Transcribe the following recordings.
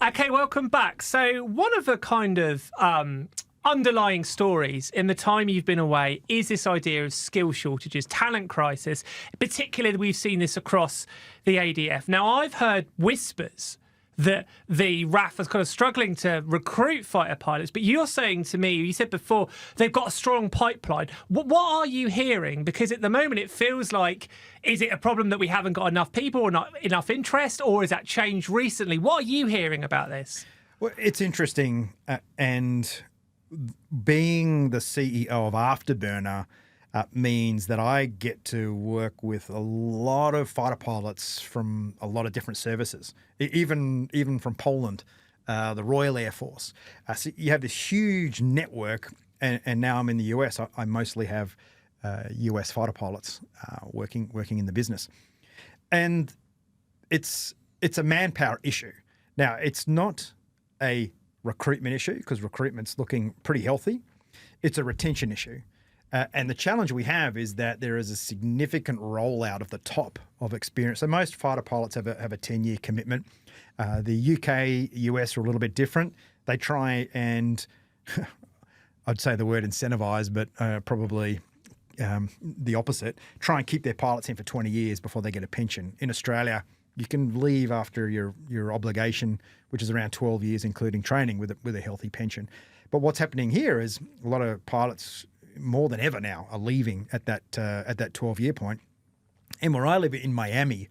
Okay, welcome back. So one of the kind of underlying stories in the time you've been away is this idea of skill shortages, talent crisis. Particularly, we've seen this across the ADF. Now, I've heard whispers that the RAF is kind of struggling to recruit fighter pilots, but you're saying to me, you said before, they've got a strong pipeline. What are you hearing? Because at the moment it feels like, is it a problem that we haven't got enough people or not enough interest, or has that changed recently? What are you hearing about this? Well, it's interesting, and being the CEO of Afterburner means that I get to work with a lot of fighter pilots from a lot of different services, even from Poland, the Royal Air Force. So you have this huge network, and now I'm in the US. I mostly have US fighter pilots working in the business, and it's a manpower issue. Now, it's not a recruitment issue because recruitment's looking pretty healthy. It's a retention issue. And the challenge we have is that there is a significant rollout of the top of experience. So most fighter pilots have a 10-year commitment. The UK, US are a little bit different. They try and, I'd say the word incentivize, but probably the opposite, try and keep their pilots in for 20 years before they get a pension. In Australia, you can leave after your obligation, which is around 12 years, including training, with a healthy pension. But what's happening here is a lot of pilots, more than ever now, are leaving at that 12-year point. And where I live in Miami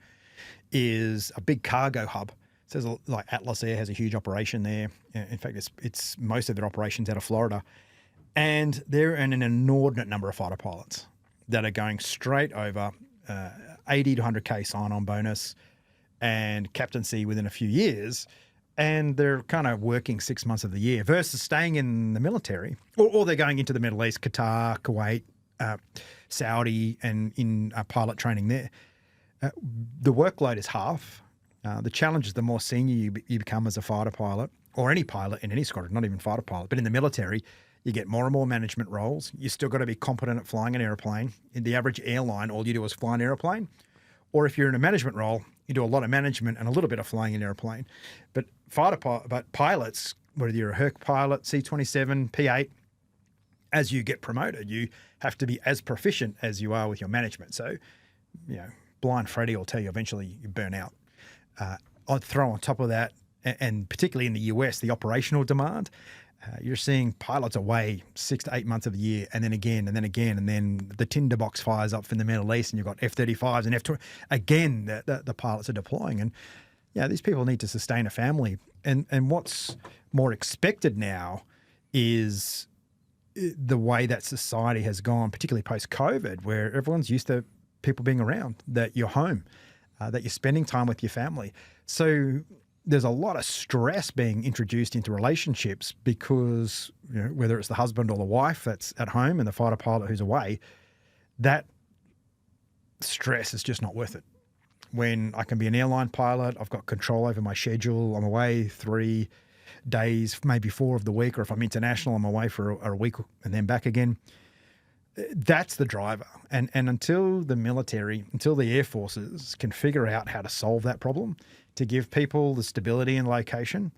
is a big cargo hub. So like Atlas Air has a huge operation there. In fact, it's most of their operations out of Florida. And there are an inordinate number of fighter pilots that are going straight over 80 to 100K sign-on bonus and captaincy within a few years. And they're kind of working 6 months of the year versus staying in the military, or they're going into the Middle East, Qatar, Kuwait, Saudi, and in pilot training there. The workload is half. The challenge is the more senior you become as a fighter pilot, or any pilot in any squadron, not even fighter pilot, but in the military, you get more and more management roles. You still got to be competent at flying an airplane. In the average airline, all you do is fly an airplane. Or if you're in a management role, you do a lot of management and a little bit of flying an airplane. But pilots, whether you're a Herc pilot, C-27, P-8, as you get promoted, you have to be as proficient as you are with your management. So, blind Freddy will tell you eventually you burn out. I'd throw on top of that, and particularly in the US, the operational demand. You're seeing pilots away 6 to 8 months of the year, and then again, and then again, and then the tinderbox fires up from the Middle East, and you've got F-35s and F-20. Again, the pilots are deploying, and these people need to sustain a family. And what's more expected now is the way that society has gone, particularly post-COVID, where everyone's used to people being around, that you're home, that you're spending time with your family. So there's a lot of stress being introduced into relationships because, whether it's the husband or the wife that's at home and the fighter pilot who's away, that stress is just not worth it. When I can be an airline pilot, I've got control over my schedule. I'm away 3 days, maybe 4 of the week, or if I'm international, I'm away for a week and then back again. That's the driver. And until the Air Forces can figure out how to solve that problem, to give people the stability and location,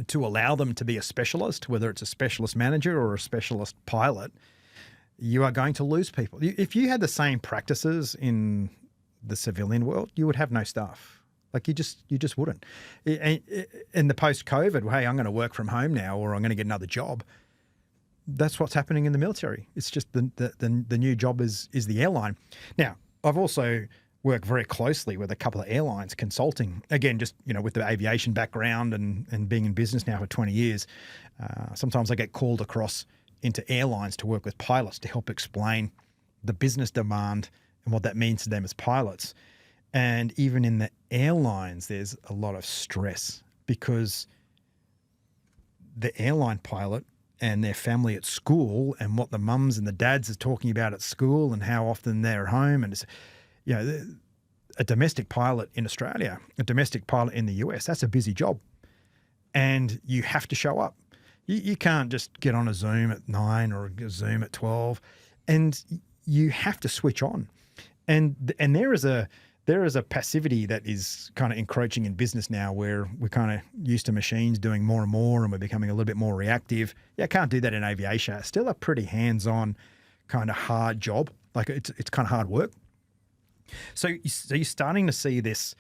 to allow them to be a specialist, whether it's a specialist manager or a specialist pilot, you are going to lose people. If you had the same practices in the civilian world, you would have no staff. Like you just wouldn't. In the post-COVID, hey, I'm going to work from home now, or I'm going to get another job. That's what's happening in the military. It's just the new job is the airline. Now, I've also worked very closely with a couple of airlines consulting, again, just, with the aviation background and being in business now for 20 years. Sometimes I get called across into airlines to work with pilots to help explain the business demand and what that means to them as pilots. And even in the airlines, there's a lot of stress because the airline pilot and their family at school and what the mums and the dads are talking about at school and how often they're home. And it's, a domestic pilot in Australia, a domestic pilot in the US, that's a busy job. And you have to show up. You can't just get on a Zoom at 9 or a Zoom at 12. And you have to switch on. And there is there is a passivity that is kind of encroaching in business now, where we're kind of used to machines doing more and more, and we're becoming a little bit more reactive. Yeah, I can't do that in aviation. It's still a pretty hands-on kind of hard job. Like it's kind of hard work. So you're starting to see this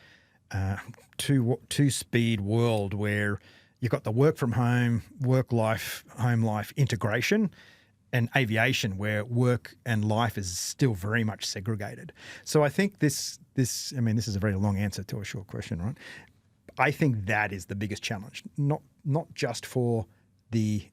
two-speed world where you've got the work from home, work life, home life integration, and aviation where work and life is still very much segregated. So I think this is a very long answer to a short question, right? I think that is the biggest challenge, not just for the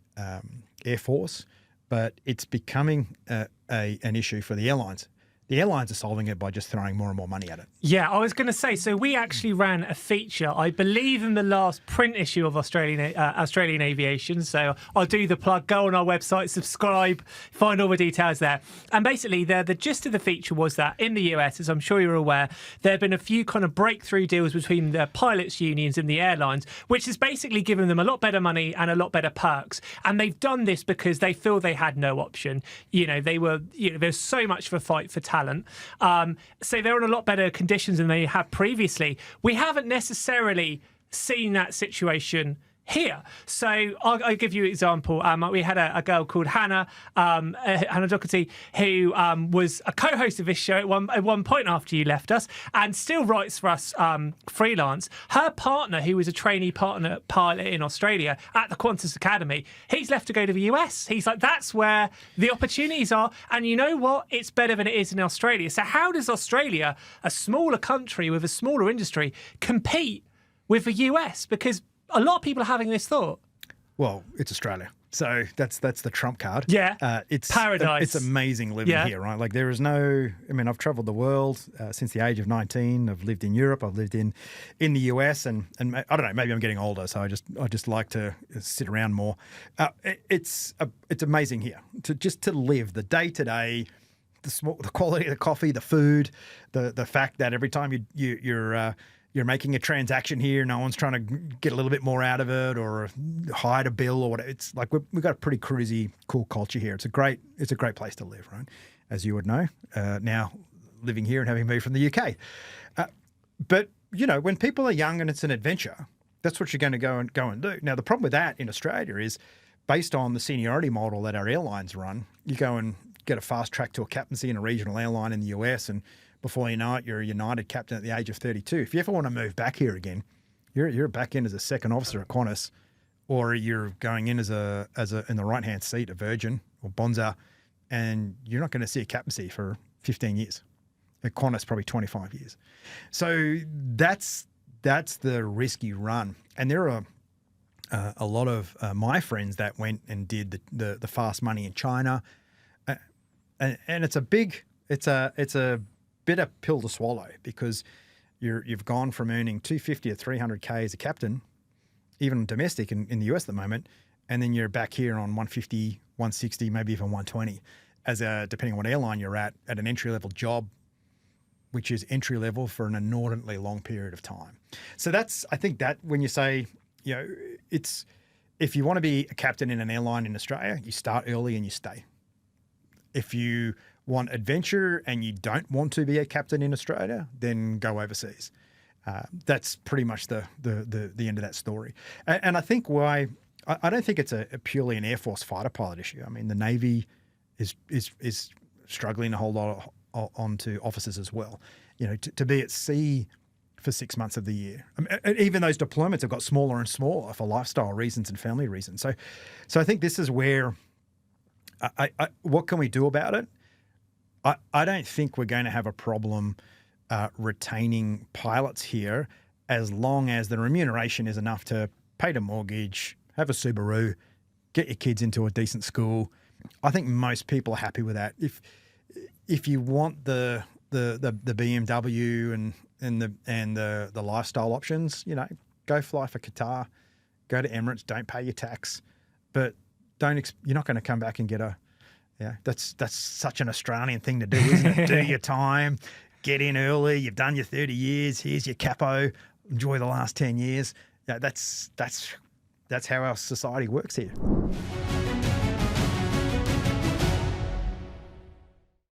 Air Force, but it's becoming an issue for the airlines. The airlines are solving it by just throwing more and more money at it. Yeah, I was going to say, so we actually ran a feature, I believe, in the last print issue of Australian Aviation. So I'll do the plug, go on our website, subscribe, find all the details there. And basically, the gist of the feature was that in the US, as I'm sure you're aware, there have been a few kind of breakthrough deals between the pilots' unions and the airlines, which has basically given them a lot better money and a lot better perks. And they've done this because they feel they had no option. There's so much of a fight for talent. So they're in a lot better conditions than they have previously. We haven't necessarily seen that situation here. So I'll give you an example. We had a girl called Hannah Doherty, who was a co-host of this show at one point after you left us, and still writes for us freelance. Her partner, who was a trainee pilot in Australia at the Qantas Academy, he's left to go to the US. He's like, that's where the opportunities are. And you know what? It's better than it is in Australia. So how does Australia, a smaller country with a smaller industry, compete with the US? Because a lot of people are having this thought. Well, it's Australia. So that's the trump card. Yeah. It's paradise. It's amazing living here, right? Like there is I've traveled the world since the age of 19. I've lived in Europe. I've lived in the US, and I don't know, maybe I'm getting older, so I just like to sit around more. It's amazing here to live the day to day, the quality of the coffee, the food, the fact that every time you're making a transaction here, no one's trying to get a little bit more out of it or hide a bill or whatever. It's like we've got a pretty cruisy, cool culture here. It's a great place to live, right? As you would know, now living here and having moved from the UK. But when people are young and it's an adventure, that's what you're going to go and do. Now, the problem with that in Australia is, based on the seniority model that our airlines run, you go and get a fast track to a captaincy in a regional airline in the US, and before you know it, you're a United captain at the age of 32. If you ever want to move back here again, you're back in as a second officer at Qantas, or you're going in as in the right hand seat, a Virgin or Bonza, and you're not going to see a captaincy for 15 years. At Qantas, probably 25 years. So that's the risk you run. And there are a lot of my friends that went and did the fast money in China, and it's a bitter pill to swallow, because you've gone from earning 250 or 300K as a captain, even domestic in the US at the moment, and then you're back here on 150, 160, maybe even 120, depending on what airline you're at an entry level job, which is entry level for an inordinately long period of time. So I think that when you say, it's, if you want to be a captain in an airline in Australia, you start early and you stay. If you want adventure and you don't want to be a captain in Australia, then go overseas. That's pretty much the end of that story. And I think why I don't think it's a purely an Air Force fighter pilot issue. I mean, the Navy is struggling to hold on to officers as well. To be at sea for 6 months of the year. I mean, even those deployments have got smaller and smaller for lifestyle reasons and family reasons. So I think this is where what can we do about it? I don't think we're going to have a problem retaining pilots here, as long as the remuneration is enough to pay the mortgage, have a Subaru, get your kids into a decent school. I think most people are happy with that. If you want the BMW and the lifestyle options, go fly for Qatar, go to Emirates, don't pay your tax, but you're not going to come back and get that's such an Australian thing to do, isn't it? Do your time, get in early. You've done your 30 years. Here's your capo. Enjoy the last 10 years. That's how our society works here.